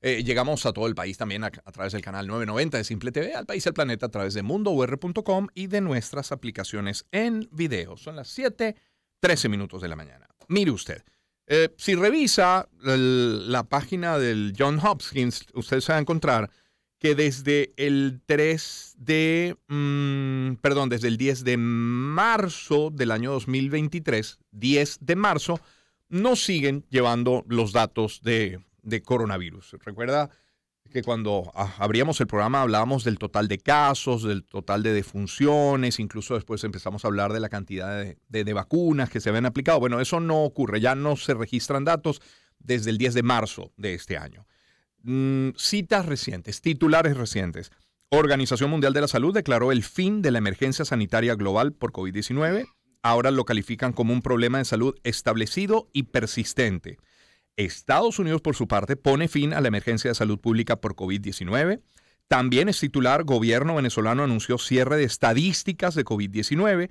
Llegamos a todo el país también a través del canal 990 de Simple TV, al país y al planeta a través de mundour.com y de nuestras aplicaciones en video. Son las 7:13 minutos de la mañana. Mire usted, si revisa la página del Johns Hopkins, usted se va a encontrar que desde el 10 de marzo del año 2023, 10 de marzo, no siguen llevando los datos de coronavirus. Recuerda que cuando abríamos el programa hablábamos del total de casos, del total de defunciones, incluso después empezamos a hablar de la cantidad de vacunas que se habían aplicado. Bueno, eso no ocurre, ya no se registran datos desde el 10 de marzo de este año. Citas recientes, titulares recientes. Organización Mundial de la Salud declaró el fin de la emergencia sanitaria global por COVID-19. Ahora lo califican como un problema de salud establecido y persistente. Estados Unidos, por su parte, pone fin a la emergencia de salud pública por COVID-19. También es titular, gobierno venezolano anunció cierre de estadísticas de COVID-19.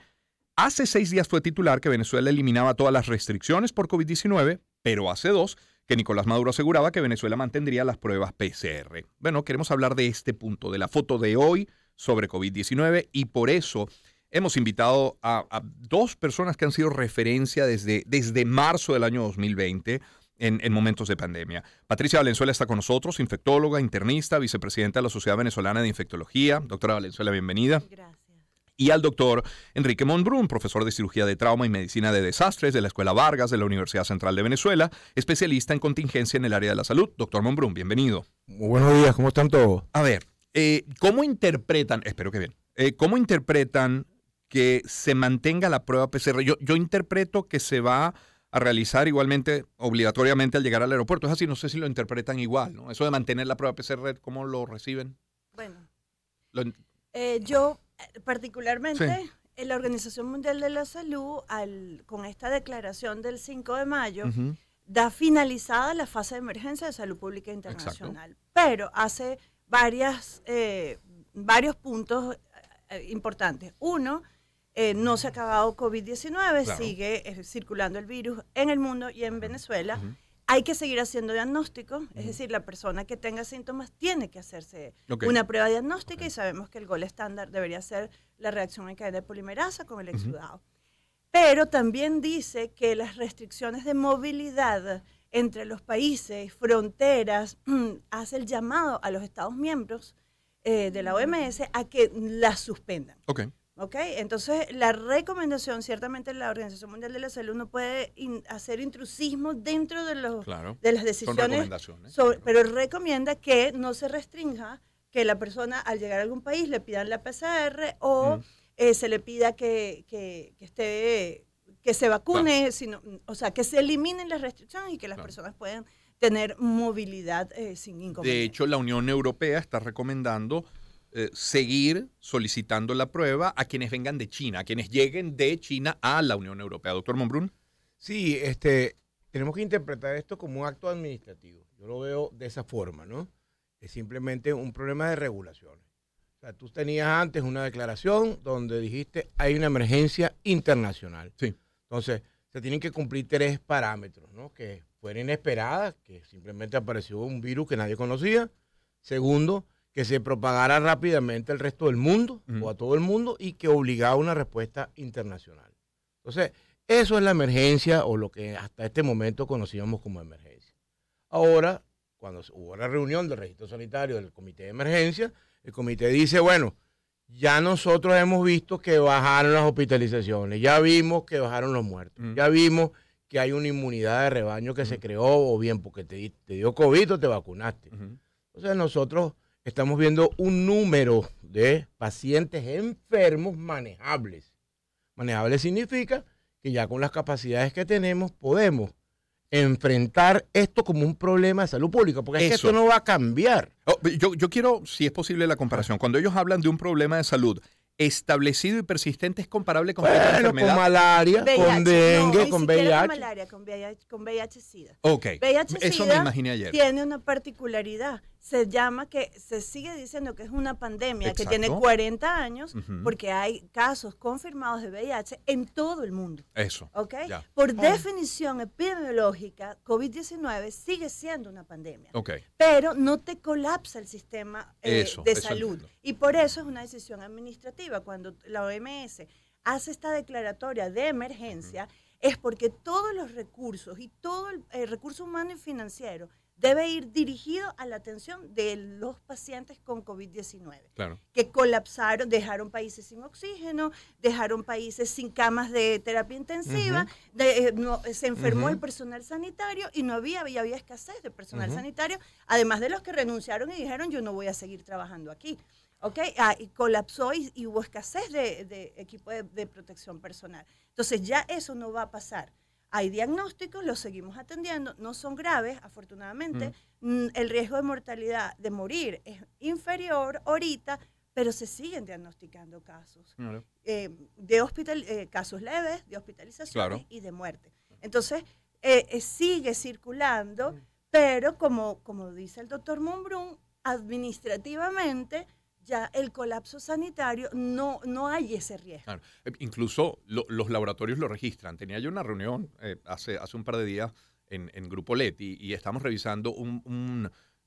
Hace 6 días fue titular que Venezuela eliminaba todas las restricciones por COVID-19, pero hace 2 que Nicolás Maduro aseguraba que Venezuela mantendría las pruebas PCR. Bueno, queremos hablar de este punto, de la foto de hoy sobre COVID-19 y por eso hemos invitado a 2 personas que han sido referencia desde marzo del año 2020 en momentos de pandemia. Patricia Valenzuela está con nosotros, infectóloga, internista, vicepresidenta de la Sociedad Venezolana de Infectología. Doctora Valenzuela, bienvenida. Gracias. Y al doctor Enrique Monbrun, profesor de cirugía de trauma y medicina de desastres de la Escuela Vargas de la Universidad Central de Venezuela, especialista en contingencia en el área de la salud. Doctor Monbrun, bienvenido. Muy buenos días, ¿cómo están todos? A ver, ¿cómo interpretan, espero que bien, cómo interpretan que se mantenga la prueba PCR? Yo interpreto que se va a realizar igualmente, obligatoriamente al llegar al aeropuerto. Es así, no sé si lo interpretan igual, ¿no? Eso de mantener la prueba PCR, ¿cómo lo reciben? Bueno, yo particularmente, la Organización Mundial de la Salud, con esta declaración del 5 de mayo, da finalizada la fase de emergencia de salud pública internacional. Exacto. Pero hace varios puntos importantes. Uno, no se ha acabado COVID-19, claro. Sigue circulando el virus en el mundo y en Venezuela. Hay que seguir haciendo diagnóstico, es decir, la persona que tenga síntomas tiene que hacerse una prueba diagnóstica y sabemos que el gol estándar debería ser la reacción en cadena de polimerasa con el exudado. Pero también dice que las restricciones de movilidad entre los países, fronteras, hace el llamado a los Estados miembros de la OMS a que las suspendan. Entonces, la recomendación, ciertamente la Organización Mundial de la Salud no puede hacer intrusismo dentro de las decisiones, pero recomienda que no se restrinja que la persona al llegar a algún país le pidan la PCR o se le pida que se vacune, o sea, que se eliminen las restricciones y que las personas puedan tener movilidad sin inconveniente. De hecho, la Unión Europea está recomendando seguir solicitando la prueba a quienes vengan de China, a quienes lleguen de China a la Unión Europea. Doctor Monbrun. Sí, tenemos que interpretar esto como un acto administrativo. Yo lo veo de esa forma, ¿no? Es simplemente un problema de regulaciones. O sea, tú tenías antes una declaración donde dijiste hay una emergencia internacional. Sí. Entonces, se tienen que cumplir 3 parámetros, ¿no? Que fueran inesperadas, que simplemente apareció un virus que nadie conocía. Segundo, que se propagara rápidamente al resto del mundo o a todo el mundo y que obligaba a una respuesta internacional. Entonces, eso es la emergencia o lo que hasta este momento conocíamos como emergencia. Ahora, cuando hubo la reunión del registro sanitario del comité de emergencia, el comité dice, bueno, ya nosotros hemos visto que bajaron las hospitalizaciones, ya vimos que bajaron los muertos, ya vimos que hay una inmunidad de rebaño que se creó o bien porque te dio COVID o te vacunaste. Entonces, nosotros estamos viendo un número de pacientes enfermos manejables. Manejables significa que ya con las capacidades que tenemos podemos enfrentar esto como un problema de salud pública, porque es que esto no va a cambiar. Yo quiero, si es posible, la comparación. Cuando ellos hablan de un problema de salud, establecido y persistente es comparable con otra enfermedad. Con malaria, VIH, con dengue, no, con ni siquiera VIH. Con malaria, con VIH-Sida. Ok, VIH-Sida eso me imaginé ayer. tiene una particularidad. Se llama que se sigue diciendo que es una pandemia Exacto. que tiene 40 años Ujú. porque hay casos confirmados de VIH en todo el mundo. Eso. ¿Ok? Ya. Por definición epidemiológica, COVID-19 sigue siendo una pandemia. Ok. Pero no te colapsa el sistema Eso de salud. entiendo. Y por eso es una decisión administrativa. Cuando la OMS hace esta declaratoria de emergencia, es porque todos los recursos y todo el recurso humano y financiero debe ir dirigido a la atención de los pacientes con COVID-19, Claro. que colapsaron, dejaron países sin oxígeno, dejaron países sin camas de terapia intensiva, se enfermó el personal sanitario y había escasez de personal sanitario, además de los que renunciaron y dijeron yo no voy a seguir trabajando aquí. ¿Okay? Y colapsó y hubo escasez de equipo de protección personal. Entonces ya eso no va a pasar. Hay diagnósticos, los seguimos atendiendo, no son graves, afortunadamente. El riesgo de mortalidad, de morir, es inferior ahorita, pero se siguen diagnosticando casos. Claro. Casos leves, de hospitalizaciones Claro. y de muerte. Entonces, sigue circulando, pero como dice el doctor Monbrun, administrativamente ya el colapso sanitario no hay ese riesgo. Claro. Incluso los laboratorios lo registran. Tenía yo una reunión hace un par de días en Grupo LED y estamos revisando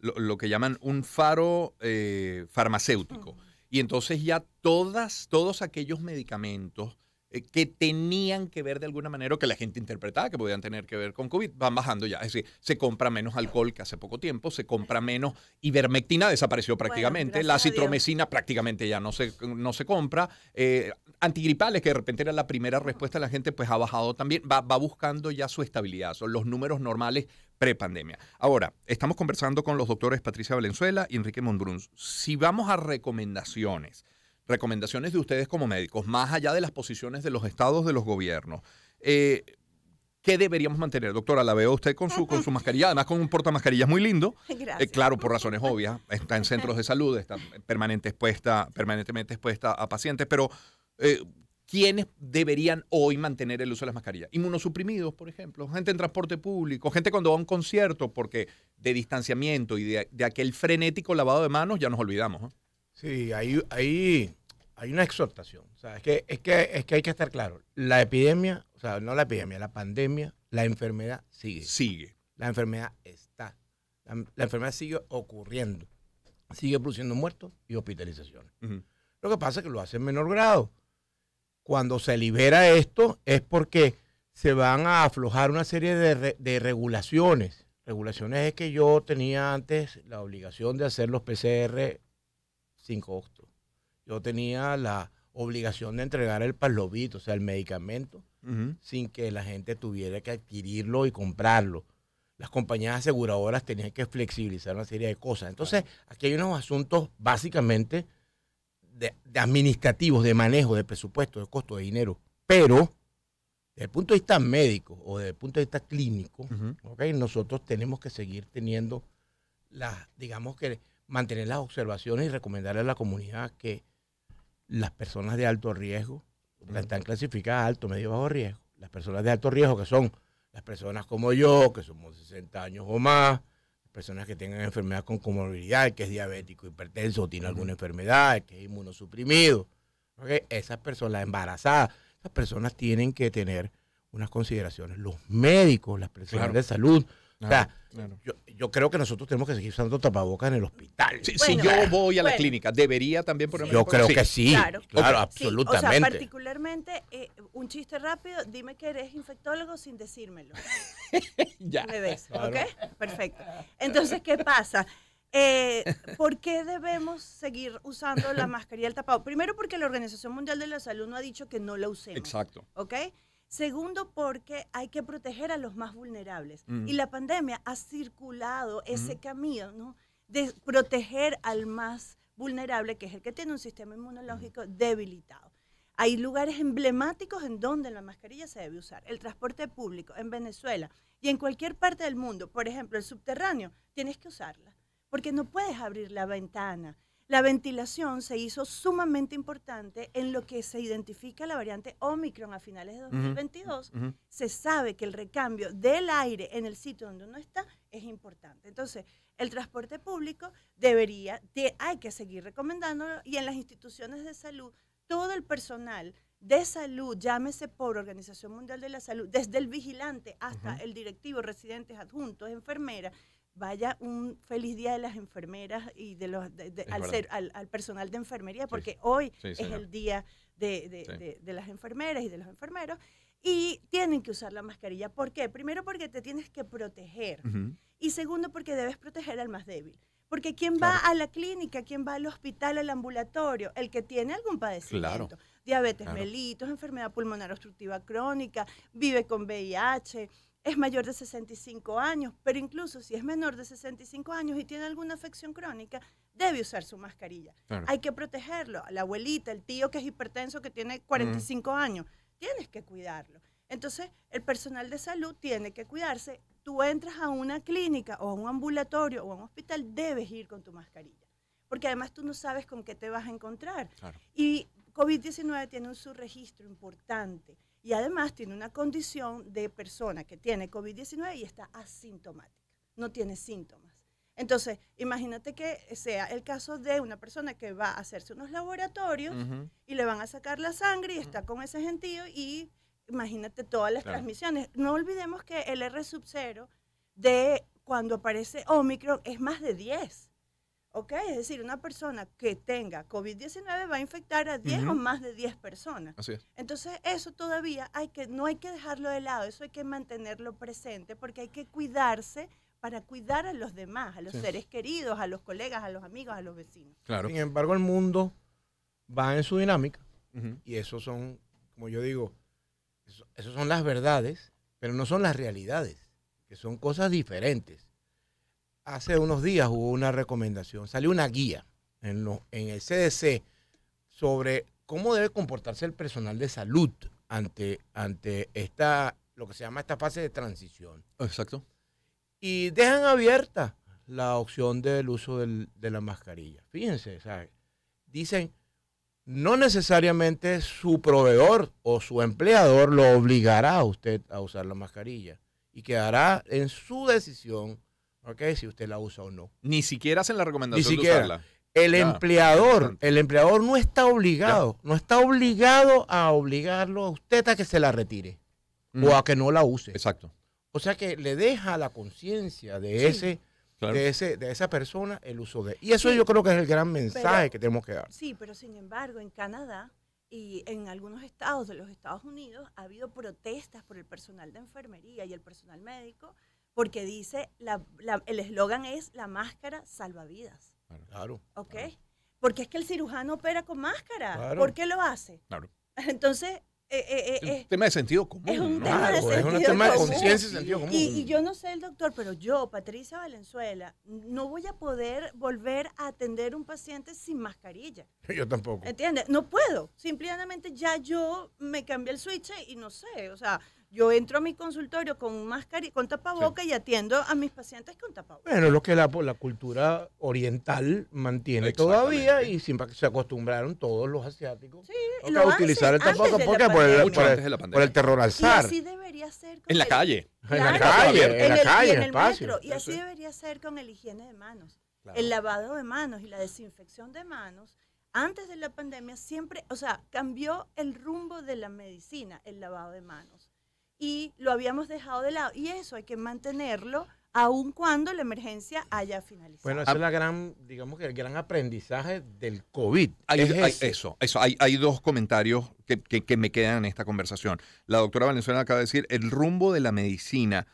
lo que llaman un faro farmacéutico. Y entonces ya todos aquellos medicamentos que tenían que ver de alguna manera, o que la gente interpretaba que podían tener que ver con COVID, van bajando ya. Es decir, se compra menos alcohol que hace poco tiempo, se compra menos ivermectina, desapareció prácticamente, Bueno, la gracias a Dios. citromecina prácticamente ya no se compra, antigripales, que de repente era la primera respuesta de la gente, pues ha bajado también, va buscando ya su estabilidad, son los números normales prepandemia. Ahora, estamos conversando con los doctores Patricia Valenzuela y Enrique Monbrun. Si vamos a recomendaciones de ustedes como médicos, más allá de las posiciones de los estados, de los gobiernos, ¿qué deberíamos mantener? Doctora, la veo usted con su mascarilla, además con un portamascarillas muy lindo. Gracias. Claro, por razones obvias, está en centros de salud, está permanentemente expuesta a pacientes, pero ¿quiénes deberían hoy mantener el uso de las mascarillas? Inmunosuprimidos, por ejemplo, gente en transporte público, gente cuando va a un concierto, porque de distanciamiento y de aquel frenético lavado de manos ya nos olvidamos, ¿no? Sí, hay una exhortación. O sea, es que hay que estar claro. La epidemia, o sea, no la epidemia, la pandemia, la enfermedad sigue. La enfermedad está. La enfermedad sigue ocurriendo. Sigue produciendo muertos y hospitalizaciones. Lo que pasa es que lo hace en menor grado. Cuando se libera esto es porque se van a aflojar una serie de regulaciones. Regulaciones es que yo tenía antes la obligación de hacer los PCR sin costo. Yo tenía la obligación de entregar el Paxlovid, o sea, el medicamento, sin que la gente tuviera que adquirirlo y comprarlo. Las compañías aseguradoras tenían que flexibilizar una serie de cosas. Entonces, aquí hay unos asuntos básicamente de administrativos, de manejo, de presupuesto, de costo, de dinero. Pero, desde el punto de vista médico o desde el punto de vista clínico, ¿okay? Nosotros tenemos que seguir teniendo mantener las observaciones y recomendarle a la comunidad que las personas de alto riesgo, están clasificadas alto, medio, bajo riesgo, las personas de alto riesgo, que son las personas como yo, que somos 60 años o más, personas que tengan enfermedad con comorbilidad, que es diabético, hipertenso, o tiene alguna enfermedad, que es inmunosuprimido, ¿okay? Esas personas, las embarazadas, esas personas tienen que tener unas consideraciones. Los médicos, las personas de salud, o sea, yo creo que nosotros tenemos que seguir usando tapabocas en el hospital. Si yo voy a la clínica, ¿debería también ponerme? Yo creo que sí. Claro, absolutamente. Sí, o sea, particularmente, un chiste rápido, dime que eres infectólogo sin decírmelo. Ya. ¿Me ves? Claro. ¿Ok? Perfecto. Entonces, ¿qué pasa? ¿Por qué debemos seguir usando la mascarilla del tapabocas? Primero, porque la Organización Mundial de la Salud no ha dicho que no la usemos. Exacto. ¿Ok? Segundo, porque hay que proteger a los más vulnerables. Y la pandemia ha circulado ese camino, ¿no?, de proteger al más vulnerable, que es el que tiene un sistema inmunológico debilitado. Hay lugares emblemáticos en donde la mascarilla se debe usar. El transporte público en Venezuela y en cualquier parte del mundo, por ejemplo, el subterráneo, tienes que usarla, porque no puedes abrir la ventana. La ventilación se hizo sumamente importante en lo que se identifica la variante Omicron a finales de 2022. Se sabe que el recambio del aire en el sitio donde uno está es importante. Entonces, el transporte público hay que seguir recomendándolo, y en las instituciones de salud, todo el personal de salud, llámese por Organización Mundial de la Salud, desde el vigilante hasta el directivo, residentes, adjuntos, enfermeras. Vaya un feliz día de las enfermeras y al personal de enfermería, porque hoy es el día de las enfermeras y de los enfermeros, y tienen que usar la mascarilla. ¿Por qué? Primero, porque te tienes que proteger, y segundo, porque debes proteger al más débil. Porque ¿quién va a la clínica? ¿Quién va al hospital, al ambulatorio? El que tiene algún padecimiento. Diabetes mellitus, enfermedad pulmonar obstructiva crónica, vive con VIH, es mayor de 65 años, pero incluso si es menor de 65 años y tiene alguna afección crónica, debe usar su mascarilla. Hay que protegerlo. La abuelita, el tío que es hipertenso, que tiene 45 años, tienes que cuidarlo. Entonces, el personal de salud tiene que cuidarse. Tú entras a una clínica o a un ambulatorio o a un hospital, debes ir con tu mascarilla, porque además tú no sabes con qué te vas a encontrar. Y COVID-19 tiene un subregistro importante, y además tiene una condición de persona que tiene COVID-19 y está asintomática, no tiene síntomas. Entonces, imagínate que sea el caso de una persona que va a hacerse unos laboratorios y le van a sacar la sangre y está con ese gentío, y imagínate todas las transmisiones. No olvidemos que el R0 de cuando aparece Omicron es más de 10. ¿Ok? Es decir, una persona que tenga COVID-19 va a infectar a 10 o más de 10 personas. Así es. Entonces, eso todavía no hay que dejarlo de lado, eso hay que mantenerlo presente, porque hay que cuidarse para cuidar a los demás, a los seres queridos, a los colegas, a los amigos, a los vecinos. Sin embargo, el mundo va en su dinámica, y esos son, como yo digo, esos son las verdades, pero no son las realidades, que son cosas diferentes. Hace unos días hubo una recomendación, salió una guía en el CDC sobre cómo debe comportarse el personal de salud ante lo que se llama esta fase de transición. Exacto. Y dejan abierta la opción del uso de la mascarilla. Fíjense, ¿sabes? Dicen, no necesariamente su proveedor o su empleador lo obligará a usted a usar la mascarilla, y quedará en su decisión, ¿okay?, si usted la usa o no. Ni siquiera hacen la recomendación de usarla. El empleador no está obligado, a obligarlo a usted a que se la retire o a que no la use. Exacto. O sea que le deja la conciencia de esa persona el uso de. Y eso yo creo que es el gran mensaje que tenemos que dar. Sí, pero sin embargo, en Canadá y en algunos estados de los Estados Unidos ha habido protestas por el personal de enfermería y el personal médico, porque dice, el eslogan es: la máscara salva vidas. Claro. ¿Ok? Porque es que el cirujano opera con máscara. Claro. ¿Por qué lo hace? Claro. Entonces, es un tema de sentido común. Es un ¿no? tema de sentido común. Es un tema de conciencia y sentido común. Y yo no sé el doctor, pero yo, Patricia Valenzuela, no voy a poder volver a atender un paciente sin mascarilla. Yo tampoco. ¿Entiendes? No puedo. Simplemente ya yo me cambié el switch y no sé, o sea, yo entro a mi consultorio con mascarilla, con tapaboca, y atiendo a mis pacientes con tapaboca. Bueno, es lo que la cultura oriental mantiene todavía, y siempre se acostumbraron todos los asiáticos a utilizar el tapaboca por el terror al zar. Y así debería ser. En la calle. En la calle, en el espacio. metro. Y así debería ser con el higiene de manos. Claro. El lavado de manos y la desinfección de manos. Antes de la pandemia siempre, o sea, cambió el rumbo de la medicina, el lavado de manos. Y lo habíamos dejado de lado. Y eso hay que mantenerlo aun cuando la emergencia haya finalizado. Bueno, ese es la digamos que el gran aprendizaje del COVID. Hay dos comentarios que me quedan en esta conversación. La doctora Valenzuela acaba de decir, el rumbo de la medicina.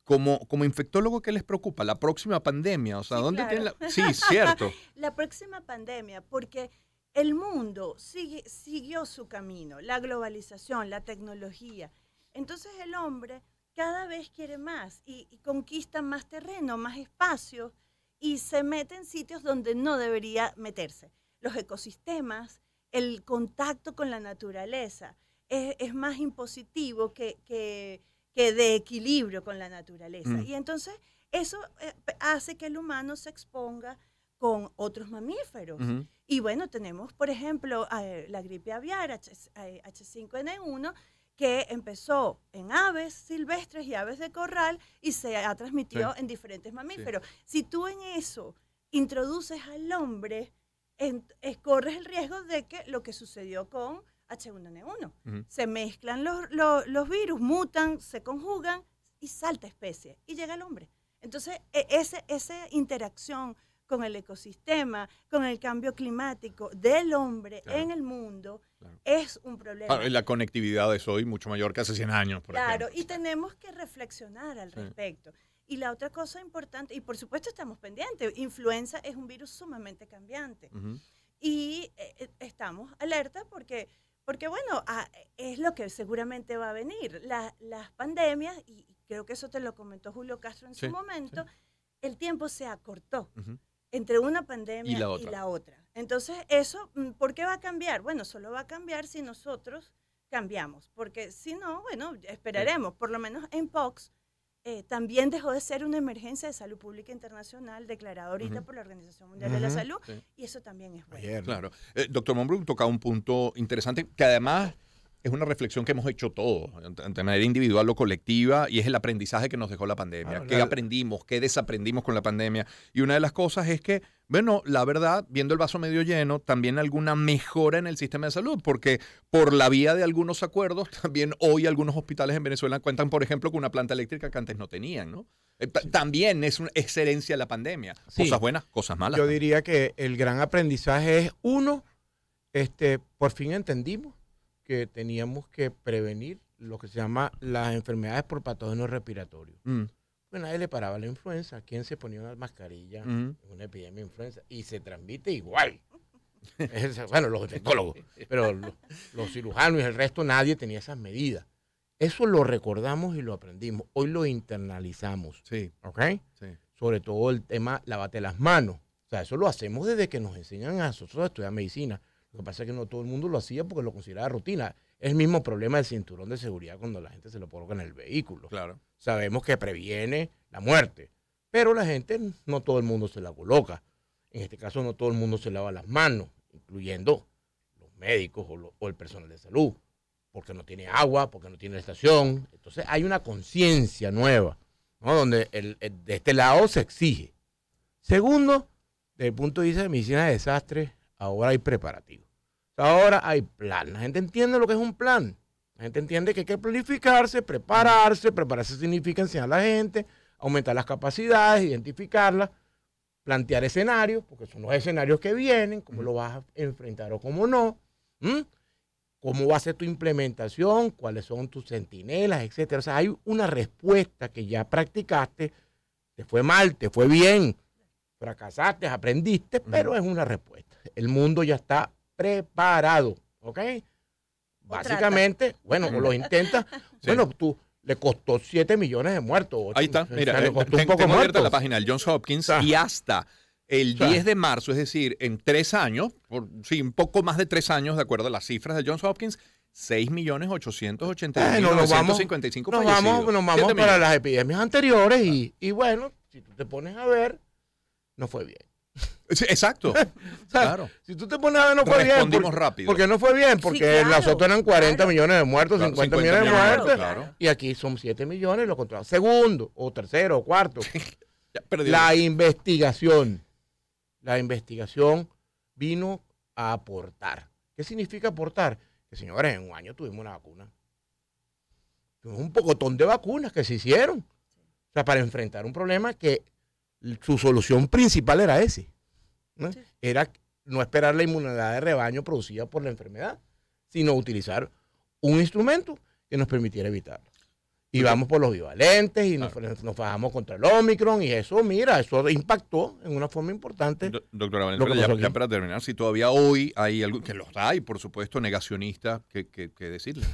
Como infectólogo, ¿qué les preocupa? La próxima pandemia, o sea, sí, ¿dónde claro. tienen la...? Sí, cierto. La próxima pandemia, porque el mundo siguió su camino, la globalización, la tecnología. Entonces el hombre cada vez quiere más y conquista más terreno, más espacio, y se mete en sitios donde no debería meterse. Los ecosistemas, el contacto con la naturaleza es más impositivo que de equilibrio con la naturaleza. Y entonces eso hace que el humano se exponga con otros mamíferos. Y bueno, tenemos, por ejemplo, la gripe aviar H5N1, que empezó en aves silvestres y aves de corral y se ha transmitido en diferentes mamíferos. Si tú en eso introduces al hombre, corres el riesgo de que lo que sucedió con H1N1. Se mezclan los virus, mutan, se conjugan y salta especie y llega el hombre. Entonces, esa interacción con el ecosistema, con el cambio climático del hombre en el mundo, es un problema. Claro, la conectividad es hoy mucho mayor que hace 100 años, por ejemplo. Y tenemos que reflexionar al respecto. Y la otra cosa importante, y por supuesto estamos pendientes, influenza es un virus sumamente cambiante. Y estamos alerta porque bueno, es lo que seguramente va a venir. Las pandemias, y creo que eso te lo comentó Julio Castro en su momento, el tiempo se acortó entre una pandemia y la otra. Entonces, eso, ¿por qué va a cambiar? Bueno, solo va a cambiar si nosotros cambiamos, porque si no, bueno, esperaremos. Por lo menos en Pox también dejó de ser una emergencia de salud pública internacional declarada ahorita por la Organización Mundial de la Salud, y eso también es bueno. Claro. Doctor Monbrook tocaba un punto interesante que además es una reflexión que hemos hecho todos, de manera individual o colectiva, y es el aprendizaje que nos dejó la pandemia. ¿Qué aprendimos? ¿Qué desaprendimos con la pandemia? Y una de las cosas es que, bueno, la verdad, viendo el vaso medio lleno, también alguna mejora en el sistema de salud, porque por la vía de algunos acuerdos, también hoy algunos hospitales en Venezuela cuentan, por ejemplo, con una planta eléctrica que antes no tenían, ¿no? También es herencia de la pandemia. Cosas buenas, cosas malas. Yo diría que el gran aprendizaje es, uno, por fin entendimos que teníamos que prevenir lo que se llama las enfermedades por patógenos respiratorios. Pues nadie le paraba la influenza. ¿Quién se ponía una mascarilla en una epidemia de influenza? Y se transmite igual. Bueno, los infectólogos, pero los cirujanos y el resto, nadie tenía esas medidas. Eso lo recordamos y lo aprendimos. Hoy lo internalizamos. ¿Ok? Sobre todo el tema, lávate las manos. O sea, eso lo hacemos desde que nos enseñan a nosotros a estudiar medicina. Lo que pasa es que no todo el mundo lo hacía porque lo consideraba rutina. Es el mismo problema del cinturón de seguridad cuando la gente se lo coloca en el vehículo. Claro. Sabemos que previene la muerte, pero la gente, no todo el mundo se la coloca. En este caso, no todo el mundo se lava las manos, incluyendo los médicos o el personal de salud, porque no tiene agua, porque no tiene estación. Entonces, hay una conciencia nueva, ¿no? Donde de este lado se exige. Segundo, desde el punto de vista de medicina de desastre, ahora hay preparativos. Ahora hay plan. La gente entiende lo que es un plan. La gente entiende que hay que planificarse, prepararse. Prepararse significa enseñar a la gente, aumentar las capacidades, identificarlas, plantear escenarios, porque son los escenarios que vienen, cómo lo vas a enfrentar o cómo no, cómo va a ser tu implementación, cuáles son tus centinelas, etcétera. O sea, hay una respuesta que ya practicaste, te fue mal, te fue bien, fracasaste, aprendiste, pero es una respuesta. El mundo ya está preparado, ¿ok? Básicamente, bueno, o lo intentas, bueno, tú le costó 7 millones de muertos. 8, ahí está, mira, le costó un poco tengo abierta muertos. la página del Johns Hopkins y hasta el 10 de marzo, es decir, en 3 años, un poco más de 3 años, de acuerdo a las cifras del Johns Hopkins, 6.880.955 fallecidos. Nos vamos para las epidemias anteriores y bueno, si tú te pones a ver, no fue bien. Sí, exacto. O sea, claro. Si tú te pones a ver, no fue bien. Respondimos rápido. Porque no fue bien, porque las otras eran 40 millones de muertos, 50 millones de muertos. Claro. Y aquí son 7 millones, lo controlamos. Segundo, o tercero, o cuarto. La investigación. La investigación vino a aportar. ¿Qué significa aportar? Que, señores, en un año tuvimos una vacuna. Tuvimos un pocotón de vacunas que se hicieron. O sea, para enfrentar un problema que su solución principal era ese, ¿no? Era no esperar la inmunidad de rebaño producida por la enfermedad, sino utilizar un instrumento que nos permitiera evitarlo. Y vamos por los bivalentes y nos fajamos contra el Omicron y eso, mira, eso impactó en una forma importante. Doctora Valenzuela, ya para terminar, si todavía hoy hay algo, que los hay, por supuesto, negacionistas, ¿qué decirle?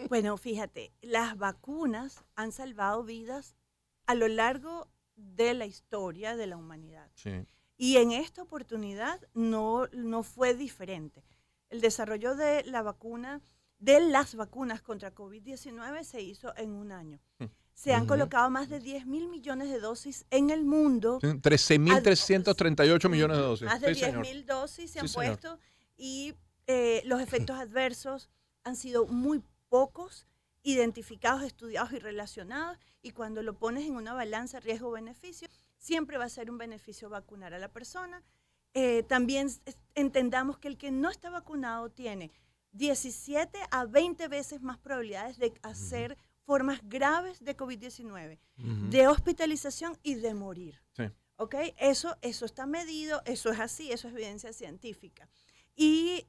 Bueno, fíjate, las vacunas han salvado vidas a lo largo de la historia de la humanidad. Sí. Y en esta oportunidad no fue diferente. El desarrollo de las vacunas contra COVID-19 se hizo en un año. Se han colocado más de 10.000 millones de dosis en el mundo. 13.338 millones de dosis. Más de 10.000 dosis se han puesto y los efectos adversos han sido muy pocos, identificados, estudiados y relacionados. Y cuando lo pones en una balanza riesgo-beneficio, siempre va a ser un beneficio vacunar a la persona. También entendamos que el que no está vacunado tiene 17 a 20 veces más probabilidades de hacer formas graves de COVID-19, de hospitalización y de morir. Sí. ¿Ok? Eso está medido, eso es así, eso es evidencia científica. Y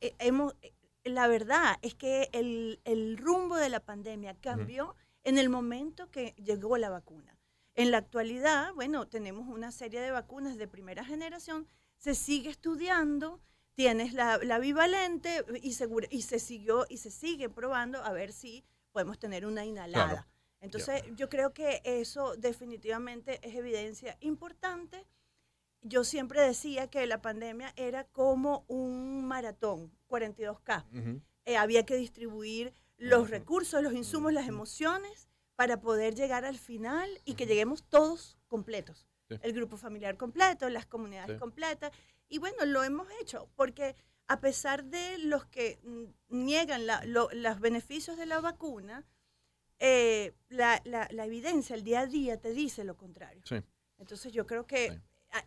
la verdad es que el rumbo de la pandemia cambió en el momento que llegó la vacuna. En la actualidad, bueno, tenemos una serie de vacunas de primera generación, se sigue estudiando, tienes la bivalente y se sigue probando a ver si podemos tener una inhalada. Claro. Entonces, yo creo que eso definitivamente es evidencia importante. Yo siempre decía que la pandemia era como un maratón, 42K. Había que distribuir los recursos, los insumos, las emociones para poder llegar al final y que lleguemos todos completos. Sí. El grupo familiar completo, las comunidades completas. Y bueno, lo hemos hecho porque a pesar de los que niegan los beneficios de la vacuna, la evidencia, el día a día te dice lo contrario. Sí. Entonces yo creo que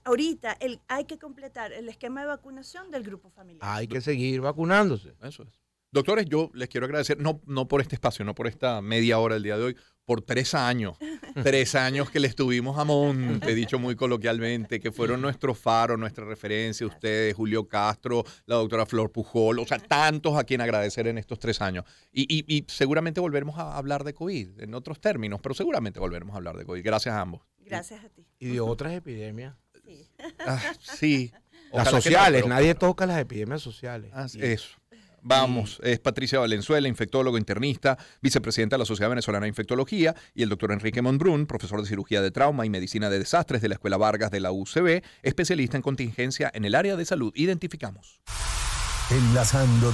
ahorita hay que completar el esquema de vacunación del grupo familiar. Hay que seguir vacunándose. Eso es. Doctores, yo les quiero agradecer, no por este espacio, no por esta media hora del día de hoy, por 3 años. 3 años que les tuvimos a monte, dicho muy coloquialmente, que fueron nuestro faro, nuestra referencia, ustedes, Julio Castro, la doctora Flor Pujol, o sea, tantos a quien agradecer en estos 3 años. Y seguramente volveremos a hablar de COVID, en otros términos, pero seguramente volveremos a hablar de COVID. Gracias a ambos. Gracias a ti. Y de otras epidemias. Sí. Sí. Las sociales, nadie toca las epidemias sociales. Eso. Vamos, es Patricia Valenzuela, infectólogo internista, vicepresidenta de la Sociedad Venezolana de Infectología, y el doctor Enrique Monbrún, profesor de cirugía de trauma y medicina de desastres de la Escuela Vargas de la UCB, especialista en contingencia en el área de salud. Identificamos. Enlazando